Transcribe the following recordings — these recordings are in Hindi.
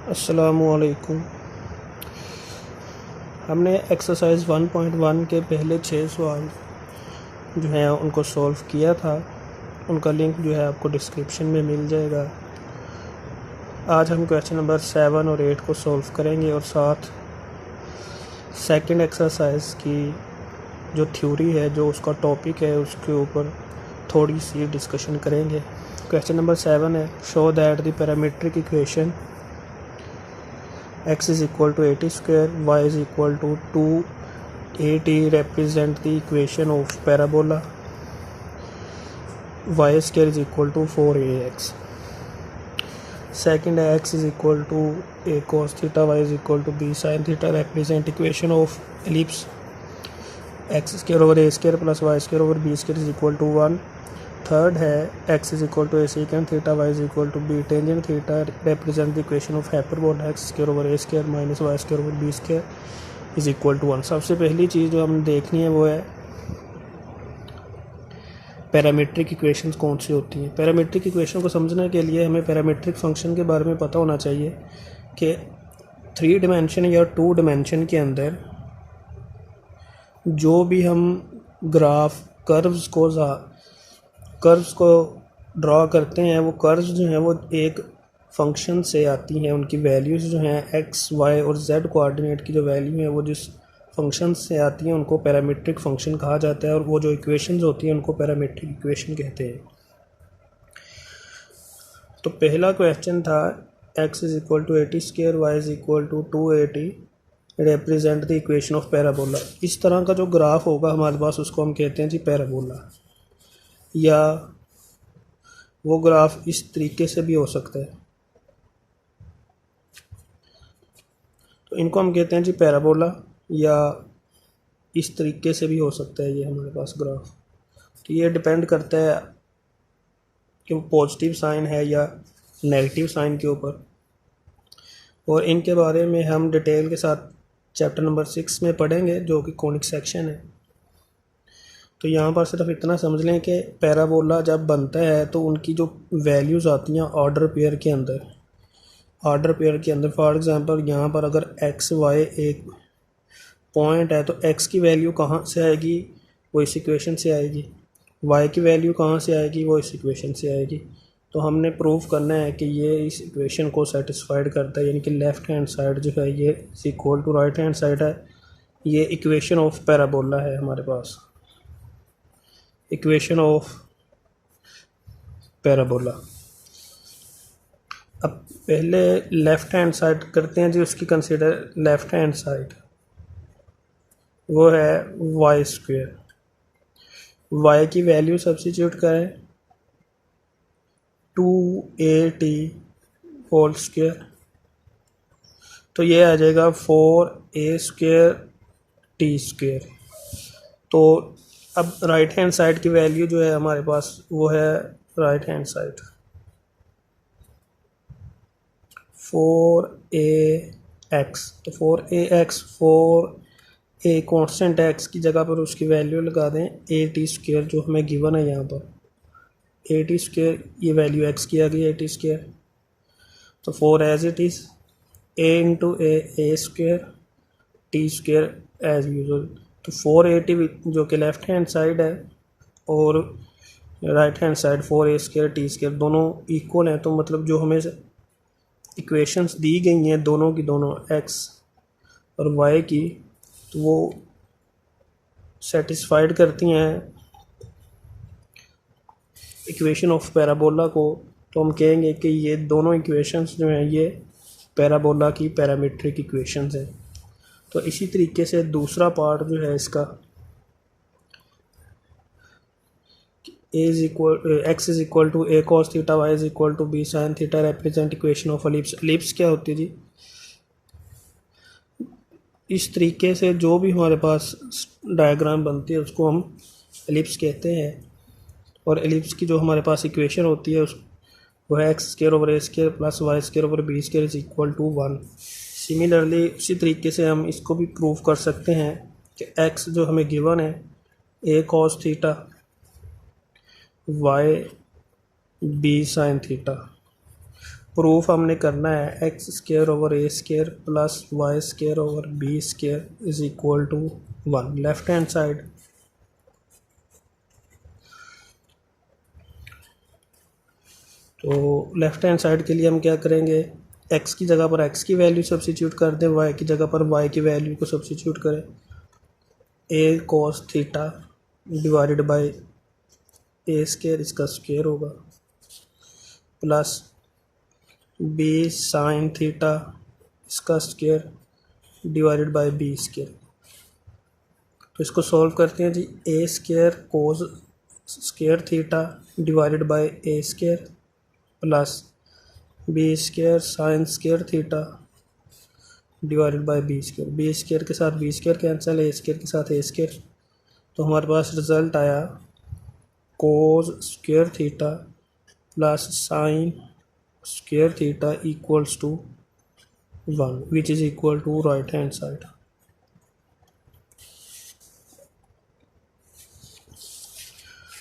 अस्सलामुअलैकुम। हमने एक्सरसाइज 1.1 के पहले 6 सवाल जो हैं उनको सॉल्व किया था। उनका लिंक जो है आपको डिस्क्रिप्शन में मिल जाएगा। आज हम क्वेश्चन नंबर 7 और 8 को सॉल्व करेंगे और साथ सेकंड एक्सरसाइज की जो थ्योरी है, जो उसका टॉपिक है, उसके ऊपर थोड़ी सी डिस्कशन करेंगे। क्वेश्चन नंबर 7 है, show that the parametric equation x is equal to 80 square, y is equal to 2at represent the equation of parabola y square is equal to 4ax. Second, x is equal to a cos theta, y is equal to b sin theta represent equation of ellipse x square over a square plus y square over b square is equal to 1. Third है, x is equal to a secant theta, y is equal to b tangent theta represent the equation of hyperbola x square over a square minus y square over b square is equal to 1. सबसे पहली चीज़ जो हमने देखनी है वो है पैरामीट्रिक इक्वेशंस कौन सी होती हैं। पैरामीट्रिक इक्वेशन को समझने के लिए हमें पैरामीट्रिक फंक्शन के बारे में पता होना चाहिए कि 3 डिमेंशन या 2 डिमेंशन के अंदर जो भी हम ग्राफ कर्व्स को ड्रॉ करते हैं, वो कर्व्स जो हैं वो एक फंक्शन से आती हैं। उनकी वैल्यूज़ जो हैं एक्स वाई और जेड कोऑर्डिनेट की जो वैल्यू है वो जिस फंक्शन से आती हैं उनको पैरामीट्रिक फंक्शन कहा जाता है, और वो जो इक्वेशंस होती हैं उनको पैरामीट्रिक इक्वेशन कहते हैं। तो पहला क्वेश्चन था x is equal to 80 square, y is equal to 280 represent the equation of parabola. इस तरह का जो ग्राफ होगा हमारे पास उसको हम कहते हैं जी पैराबोला, या वो ग्राफ इस तरीके से भी हो सकता है। तो इनको हम कहते हैं जी पैराबोला, या इस तरीके से भी हो सकता है ये हमारे पास ग्राफ। तो ये डिपेंड करता है कि वो पॉजिटिव साइन है या नेगेटिव साइन के ऊपर, और इनके बारे में हम डिटेल के साथ चैप्टर नंबर 6 में पढ़ेंगे, जो कि कॉनिक सेक्शन है। तो यहाँ पर सिर्फ इतना समझ लें कि पैराबोला जब बनता है तो उनकी जो वैल्यूज़ आती हैं ऑर्डर पेयर के अंदर फॉर एग्जांपल यहाँ पर अगर एक्स वाई एक पॉइंट है तो एक्स की वैल्यू कहाँ से आएगी, वो इस इक्वेशन से आएगी। वाई की वैल्यू कहाँ से आएगी, वो इस इक्वेशन से आएगी। तो हमने प्रूव करना है कि ये इस इक्वेशन को सेटिस्फाइड करता है, यानी कि लेफ़्ट हैंड साइड जो है ये is equal to right hand side है। ये इक्वेशन ऑफ पैराबोला है हमारे पास, इक्वेशन ऑफ पैराबोला। अब पहले लेफ़्ट हैंड साइड करते हैं जी, उसकी कंसीडर लेफ़्ट हैंड साइड वो है वाई स्क्वेयर। वाई की वैल्यू सब्स्टिट्यूट करें 2at होल स्क्वेयर, तो ये आ जाएगा 4a स्क्वेयर टी स्क्वेयर। तो अब राइट हैंड साइड की वैल्यू जो है हमारे पास वो है राइट हैंड साइड 4ax। तो 4ax 4a कांस्टेंट x की जगह पर उसकी वैल्यू लगा दें at स्क्वेयर, जो हमें गिवन है यहाँ पर at स्क्वेयर, ये वैल्यू x की आ गई at स्क्वेयर। तो 4 as it is a into a square t square as usual. तो 480 जो कि लेफ़्ट हैंड साइड है और right hand side 4a square T square दोनों इक्वल हैं। तो मतलब जो हमें इक्वेशंस दी गई हैं दोनों की दोनों x और y की, तो वो सेटिस्फाइड करती हैं इक्वेशन ऑफ पैराबोला को। तो हम कहेंगे कि ये दोनों इक्वेशंस जो हैं ये पैराबोला की पैरामीट्रिक इक्वेशंस हैं। तो इसी तरीके से दूसरा पार्ट जो है इसका x is equal to a cos theta, y is equal to b sin theta represent equation of ellipse. Ellipse क्या होती है जी? इस तरीके से जो भी हमारे पास डायग्राम बनती है उसको हम एलिप्स कहते हैं, और एलिप्स की जो हमारे पास इक्वेशन होती है वो है X square over A square plus Y square over B square is equal to 1। Similarly उसी तरीके से हम इसको भी प्रूव कर सकते हैं कि x जो हमें गिवन है a cos theta, y b sin theta, proof हमने करना है X square over A square plus Y square over B square is equal to 1। Left hand side तो लेफ्ट हैंड साइड के लिए हम क्या करेंगे, एक्स की जगह पर एक्स की वैल्यू सब्सिट्यूट कर दें, वाई की जगह पर वाई की वैल्यू को सब्सिट्यूट करें। A cos theta divided by a स्क्र इसका स्क्वायर होगा प्लस बी साइन थीटा इसका square divided by b square. तो इसको सॉल्व करते हैं जी। A square cos square theta divided by a square plus b square sine square theta divided by b square. B square के साथ b square cancel, a square के साथ ए स्क्वायर। तो हमारे पास रिजल्ट आया cos square theta plus sine square theta equals to 1 which is equal to right hand side.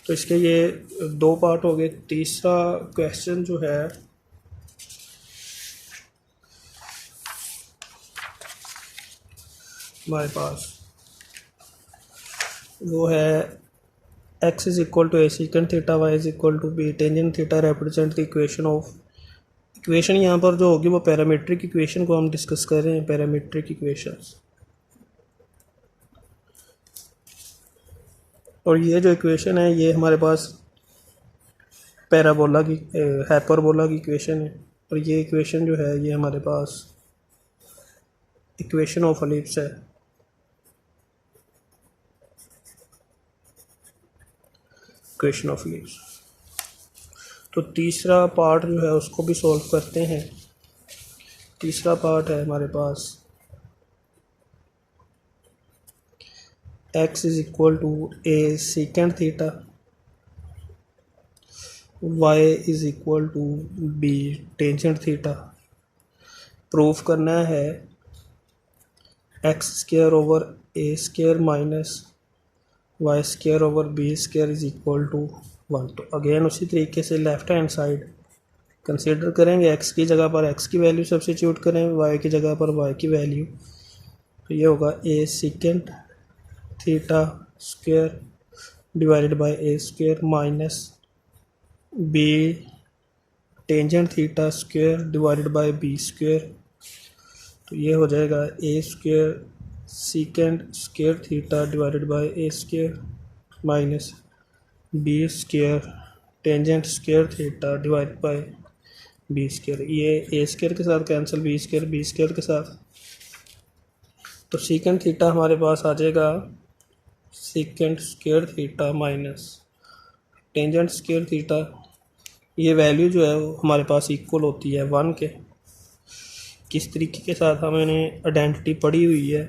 तो इसके ये दो पार्ट हो गए। तीसरा क्वेश्चन जो है हमारे पास वो है X is equal to A secant theta Y is equal to B tangent theta represent the equation of. Equation यहाँ पर जो होगी वो पैरामीट्रिक इक्वेशन को हम डिस्कस कर रहे हैं, पैरामीट्रिक इक्वेशंस। और ये जो इक्वेशन है ये हमारे पास पैराबोला की हाइपरबोला की इक्वेशन है। और ये इक्वेशन जो है ये हमारे पास इक्वेशन ऑफ एलिप्स है। Equation of ellipse. तो तीसरा पार्ट जो है उसको भी सॉल्व करते हैं। तीसरा पार्ट है हमारे पास x is equal to A secant theta y is equal to B tangent theta. Proof करना है X square over A square minus Y square over B square is equal to 1। तो अगेन उसी तरीके से लेफ्ट हैंड साइड कंसीडर करेंगे, x की जगह पर x की वैल्यू सब्सिट्यूट करें, y की जगह पर y की वैल्यू। तो ये होगा a secant theta square divided by a square minus b tangent theta square divided by b square. तो ये हो जाएगा a square secant square theta divided by a square minus b square tangent square theta divided by b square. ये ए स्क्वायर के साथ कैंसिल, बी स्क्वायर के साथ। तो सीकेंट थीटा हमारे पास आ जाएगा secant square theta minus tangent square theta. ये वैल्यू जो है वो हमारे पास इक्वल होती है 1 के। किस तरीके के साथ हमें आइडेंटिटी पड़ी हुई है,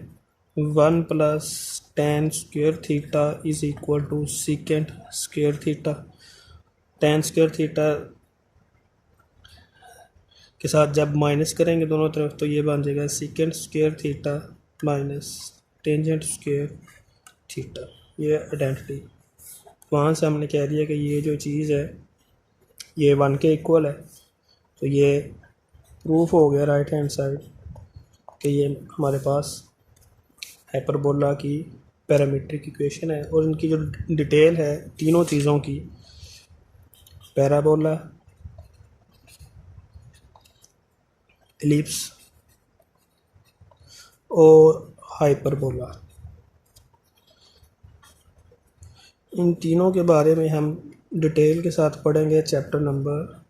1 plus tan square theta is equal to secant square theta. Tan square theta के साथ जब माइनस करेंगे दोनों तरफ तो ये बन जाएगा secant square theta minus tangent square theta. ये आइडेंटिटी वहाँ से हमने कह दिया कि ये जो चीज़ है ये 1 के इक्वल है। तो ये प्रूफ हो गया राइट हैंड साइड कि ये हमारे पास हाइपरबोला की पैरामीट्रिक इक्वेशन है। और इनकी जो डिटेल है तीनों चीज़ों की, पैराबोला, एलिप्स और हाइपरबोला, इन तीनों के बारे में हम डिटेल के साथ पढ़ेंगे चैप्टर नंबर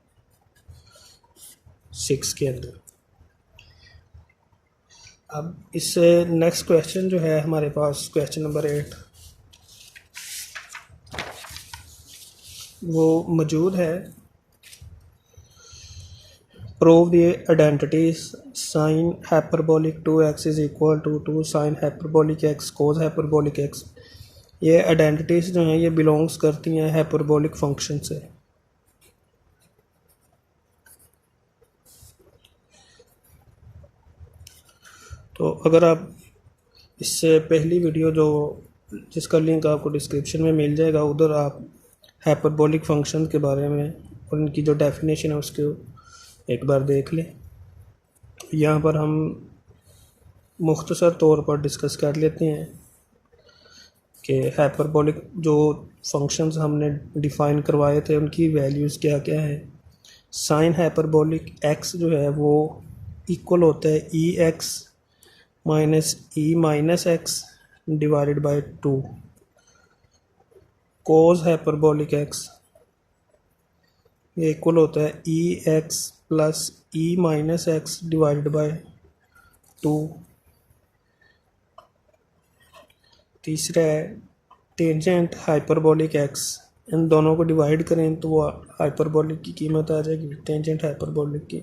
6 के अंदर। अब इससे नेक्स्ट क्वेश्चन जो है हमारे पास क्वेश्चन नंबर 8 वो मौजूद है। Prove the identities sine hyperbolic 2x is equal to 2 sine hyperbolic x cos hyperbolic x। ये आइडेंटिटीज जो हैं ये बिलोंग्स करती हैं हाइपरबोलिक फंक्शन से। तो अगर आप इससे पहली वीडियो जो जिसका लिंक आपको डिस्क्रिप्शन में मिल जाएगा उधर आप हाइपरबोलिक फंक्शन के बारे में और इनकी जो डेफिनेशन है उसको एक बार देख लें। यहाँ पर हम मुख्तसर तौर पर डिस्कस कर लेते हैं कि हाइपरबोलिक जो फंक्शंस हमने डिफ़ाइन करवाए थे उनकी वैल्यूज़ क्या क्या है। साइन हाइपरबोलिक एक्स जो है वो इक्वल होता है e x minus x divided by 2। Cos hyperbolic x ये इक्वल होता है e x plus e minus x divided by 2। तीसरा है टेंजेंट हाइपरबोलिक एक्स, इन दोनों को डिवाइड करें तो वो हाइपरबोलिक की कीमत आ जाएगी टेंजेंट हाइपरबोलिक की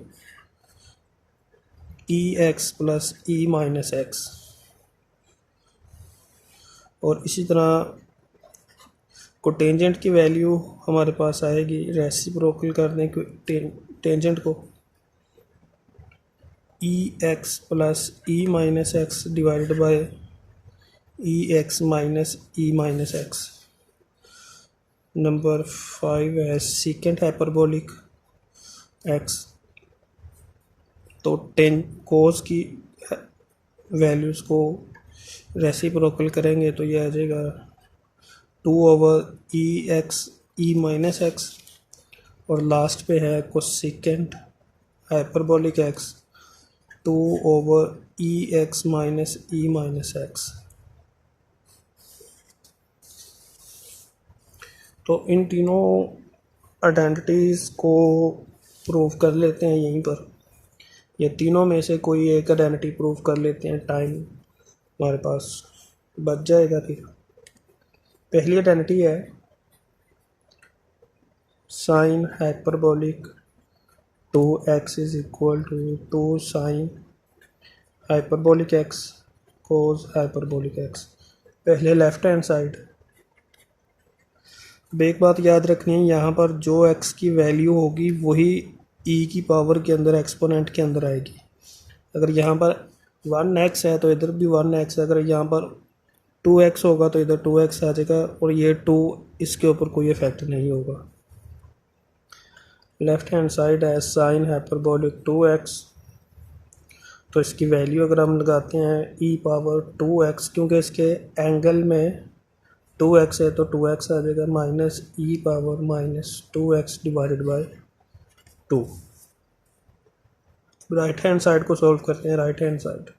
ई x plus e minus x. और इसी तरह कोटेंजेंट की वैल्यू हमारे पास आएगी रेसिप्रोकल करने की टेंजेंट को e x plus e minus x divided by e x minus e minus x. Number 5 है सीकेंट हाइपरबोलिक एक्स। तो कोस की वैल्यूज़ को रेसिप्रोकल करेंगे तो ये आ जाएगा 2/ई एक्स ई माइनस एक्स। और लास्ट पे है कोसेकेंट हाइपरबोलिक एक्स 2/ई x minus e minus x. तो इन तीनों आइडेंटिटीज़ को प्रूव कर लेते हैं यहीं पर। ये तीनों में से कोई एक आइडेंटिटी प्रूव कर लेते हैं, टाइम हमारे पास बच जाएगा। फिर पहली आइडेंटिटी है sine hyperbolic 2x is equal to 2 sine hyperbolic x cos hyperbolic x. पहले लेफ्ट हैंड साइड। अब एक बात याद रखनी है, यहाँ पर जो x की वैल्यू होगी वही e की पावर के अंदर एक्सपोनेंट के अंदर आएगी। अगर यहाँ पर 1x है तो इधर भी 1x है, अगर यहाँ पर 2x होगा तो इधर 2x आ जाएगा और ये 2 इसके ऊपर कोई इफेक्ट नहीं होगा। लेफ्ट हैंड साइड है साइन हाइपरबोलिक 2x, तो इसकी वैल्यू अगर हम लगाते हैं e पावर 2x, क्योंकि इसके एंगल में 2x है तो 2x आ जाएगा minus e power minus 2x divided by 2। Right hand side को सॉल्व करते हैं। Right hand side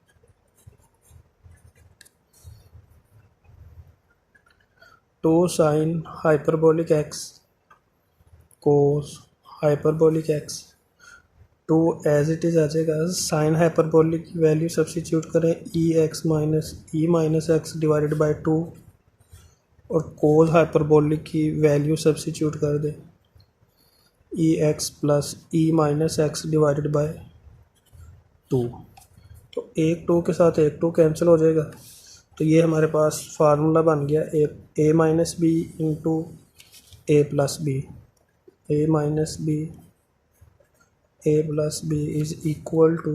2 sine hyperbolic x cos hyperbolic x 2 as it is आ जाएगा। साइन हाइपरबोलिक की वैल्यू सब्स्टिट्यूट करें e x minus e minus x divided by 2 और कोस हाइपरबोलिक की वैल्यू सब्स्टिट्यूट कर दें e x plus e minus x divided by 2। तो एक 2 के साथ एक 2 कैंसिल हो जाएगा, तो ये हमारे पास फार्मूला बन गया a minus b into a plus b. A minus b a plus b is equal to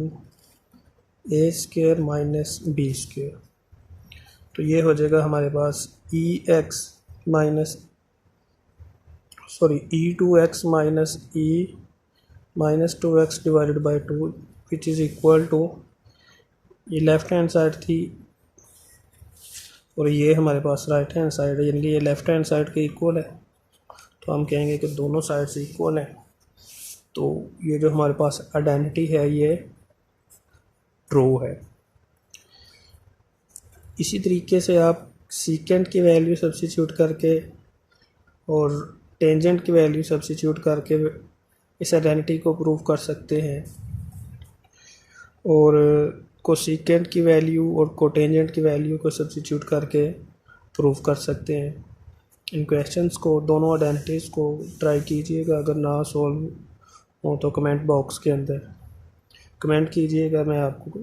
a square minus b square. तो ये हो जाएगा हमारे पास e x minus e 2x minus e minus 2x divided by 2 which is equal to, ये लेफ़्ट हैंड साइड थी और ये हमारे पास राइट हैंड साइड है, यानी कि ये लेफ़्ट हैंड साइड के इक्वल है, तो हम कहेंगे कि दोनों साइड से इक्वल है। तो ये जो हमारे पास आइडेंटिटी है ये ट्रू है। इसी तरीके से आप सीकेंट की वैल्यू सब्स्टिट्यूट करके और टेंजेंट की वैल्यू सब्स्टिट्यूट करके इस आइडेंटिटी को प्रूव कर सकते हैं, और कोसेकेंट की वैल्यू और कोटेंजेंट की वैल्यू को सब्स्टिट्यूट करके प्रूव कर सकते हैं। इन क्वेश्चंस को, दोनों आइडेंटिटीज़ को ट्राई कीजिएगा। अगर ना सॉल्व हो तो कमेंट बॉक्स के अंदर कमेंट कीजिएगा, मैं आपको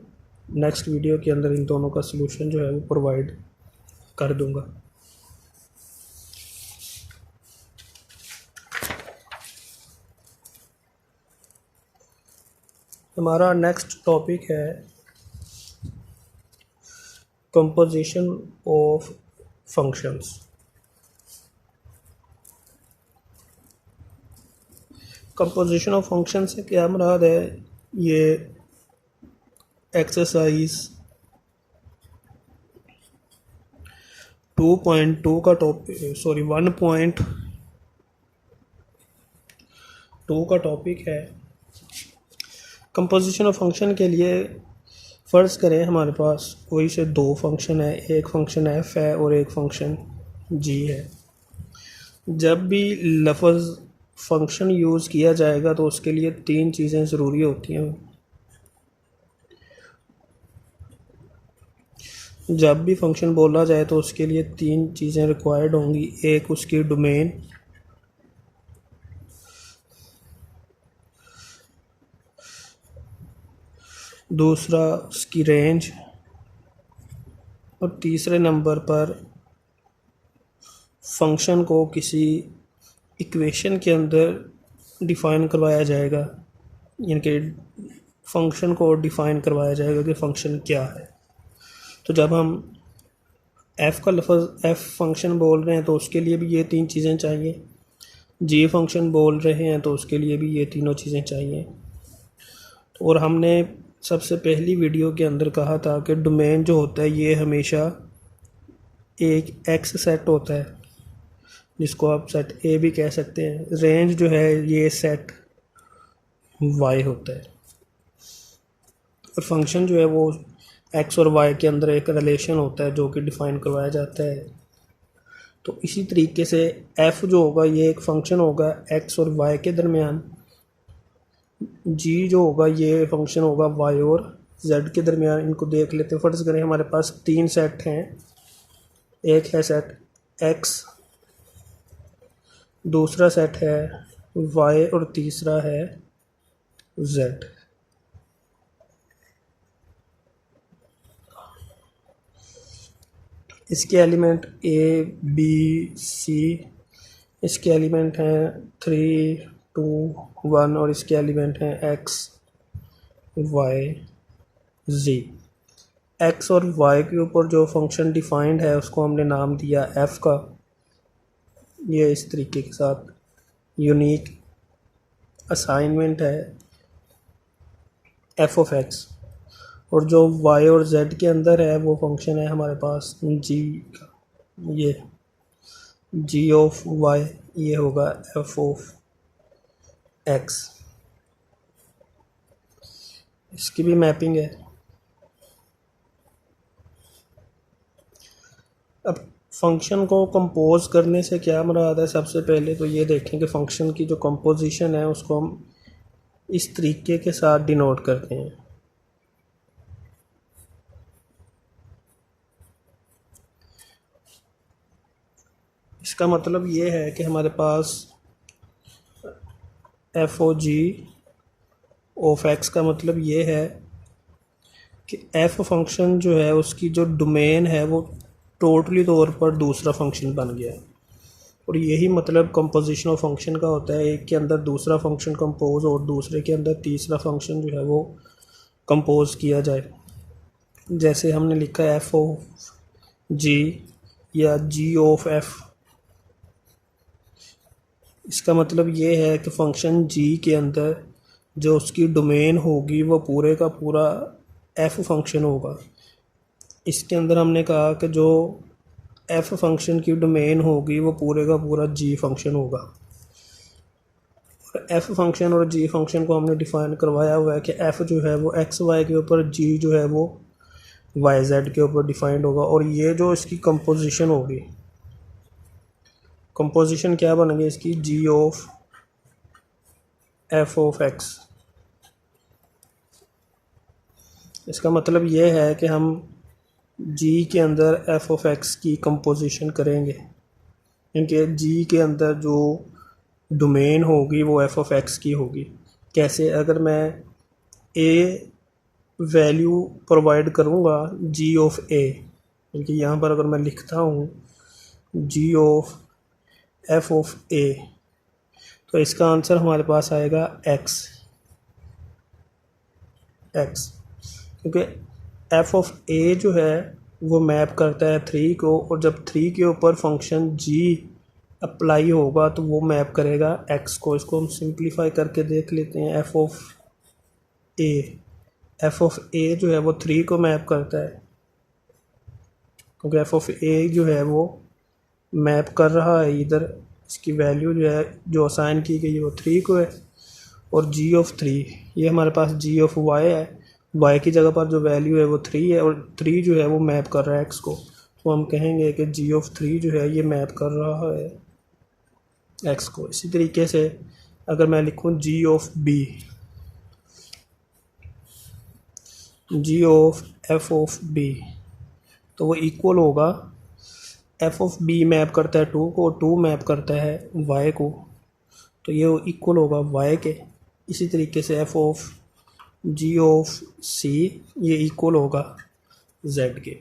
नेक्स्ट वीडियो के अंदर इन दोनों का सलूशन जो है वो प्रोवाइड कर दूंगा। हमारा नेक्स्ट टॉपिक है composition of functions. Composition of function से क्या मुराद है, ये एक्सरसाइज 2.2 का टॉपिक, सॉरी 1.2 का टॉपिक है। कंपोजिशन ऑफ फंक्शन के लिए फ़र्ज़ करें हमारे पास कोई से दो फंक्शन है, एक फंक्शन एफ है और एक फंक्शन जी है। जब भी लफ्ज़ फंक्शन यूज़ किया जाएगा तो उसके लिए तीन चीज़ें ज़रूरी होती हैं। जब भी फंक्शन बोला जाए तो उसके लिए तीन चीज़ें रिक्वायर्ड होंगी। एक उसकी डोमेन, दूसरा उसकी रेंज, और तीसरे नंबर पर फंक्शन को किसी इक्वेशन के अंदर डिफ़ाइन करवाया जाएगा, यानी कि फंक्शन को डिफ़ाइन करवाया जाएगा कि फ़ंक्शन क्या है। तो जब हम एफ़ का लफ्ज़ एफ़ फंक्शन बोल रहे हैं तो उसके लिए भी ये तीन चीज़ें चाहिए। जी फंक्शन बोल रहे हैं तो उसके लिए भी ये तीनों चीज़ें चाहिए। और हमने सबसे पहली वीडियो के अंदर कहा था कि डोमेन जो होता है ये हमेशा एक एक्स सेट होता है, जिसको आप सेट ए भी कह सकते हैं। रेंज जो है ये सेट वाई होता है, और फंक्शन जो है वो एक्स और वाई के अंदर एक रिलेशन होता है जो कि डिफ़ाइन करवाया जाता है। तो इसी तरीके से एफ़ जो होगा ये एक फंक्शन होगा एक्स और वाई के दरमियान। जी जो होगा ये फंक्शन होगा वाई और जेड के दरमियान। इनको देख लेते हैं। फ़र्ज़ करें हमारे पास तीन सेट हैं। एक है सेट एक्स, दूसरा सेट है वाई और तीसरा है जेड। इसके एलिमेंट ए बी सी, इसके एलिमेंट हैं 3 2 1, और इसके एलिमेंट हैं एक्स वाई जी। एक्स और वाई के ऊपर जो फंक्शन डिफाइंड है उसको हमने नाम दिया एफ़ का। ये इस तरीके के साथ यूनिक असाइनमेंट है एफ ऑफ एक्स। और जो वाई और जेड के अंदर है वो फंक्शन है हमारे पास जी का। ये जी ऑफ वाई ये होगा एफ ऑफ एक्स। इसकी भी मैपिंग है। अब फंक्शन को कंपोज करने से क्या मुराद है, सबसे पहले तो ये देखें कि फ़ंक्शन की जो कंपोजिशन है उसको हम इस तरीके के साथ डिनोट करते हैं। इसका मतलब ये है कि हमारे पास f o g of x का मतलब ये है कि एफ फंक्शन जो है उसकी जो डोमेन है वो टोटली तौर पर दूसरा फंक्शन बन गया है। और यही मतलब कंपोजिशन ऑफ फंक्शन का होता है। एक के अंदर दूसरा फंक्शन कंपोज और दूसरे के अंदर तीसरा फंक्शन जो है वो कंपोज किया जाए। जैसे हमने लिखा है एफ ऑफ जी या जी ऑफ एफ। इसका मतलब ये है कि फंक्शन जी के अंदर जो उसकी डोमेन होगी वो पूरे का पूरा एफ फंक्शन होगा। इसके अंदर हमने कहा कि जो एफ फंक्शन की डोमेन होगी वो पूरे का पूरा जी फंक्शन होगा। और एफ फंक्शन और जी फंक्शन को हमने डिफ़ाइन करवाया हुआ है कि एफ जो है वो एक्स वाई के ऊपर, जी जो है वो वाई जेड के ऊपर डिफ़ाइंड होगा। और ये जो इसकी कंपोजिशन होगी, कंपोजिशन क्या बन गई इसकी, जी ऑफ एफ ऑफ एक्स। इसका मतलब ये है कि हम जी के अंदर एफ ऑफ एक्स की कंपोजिशन करेंगे, क्योंकि जी के अंदर जो डोमेन होगी वो एफ ऑफ एक्स की होगी। कैसे, अगर मैं ए वैल्यू प्रोवाइड करूँगा जी ऑफ ए, क्योंकि यहाँ पर अगर मैं लिखता हूँ जी ऑफ एफ ऑफ ए तो इसका आंसर हमारे पास आएगा एक्स। क्योंकि एफ ऑफ ए जो है वो मैप करता है 3 को, और जब 3 के ऊपर फंक्शन जी अप्लाई होगा तो वो मैप करेगा एक्स को। इसको हम सिंप्लीफाई करके देख लेते हैं। एफ ऑफ ए जो है वो 3 को मैप करता है, क्योंकि एफ ऑफ ए जो है वो मैप कर रहा है इधर, इसकी वैल्यू जो है जो असाइन की गई है वो 3 को है। और जी ऑफ 3, ये हमारे पास जी ऑफ वाई है, वाई की जगह पर जो वैल्यू है वो 3 है, और 3 जो है वो मैप कर रहा है एक्स को। तो हम कहेंगे कि जी ऑफ 3 जो है ये मैप कर रहा है एक्स को। इसी तरीके से अगर मैं लिखूँ जी ऑफ एफ ऑफ बी, तो वो इक्वल होगा, एफ ऑफ बी मैप करता है 2 को, 2 मैप करता है वाई को, तो ये इक्वल होगा वाई के। इसी तरीके से एफ ऑफ जी ऑफ सी ये इक्वल होगा जेड के।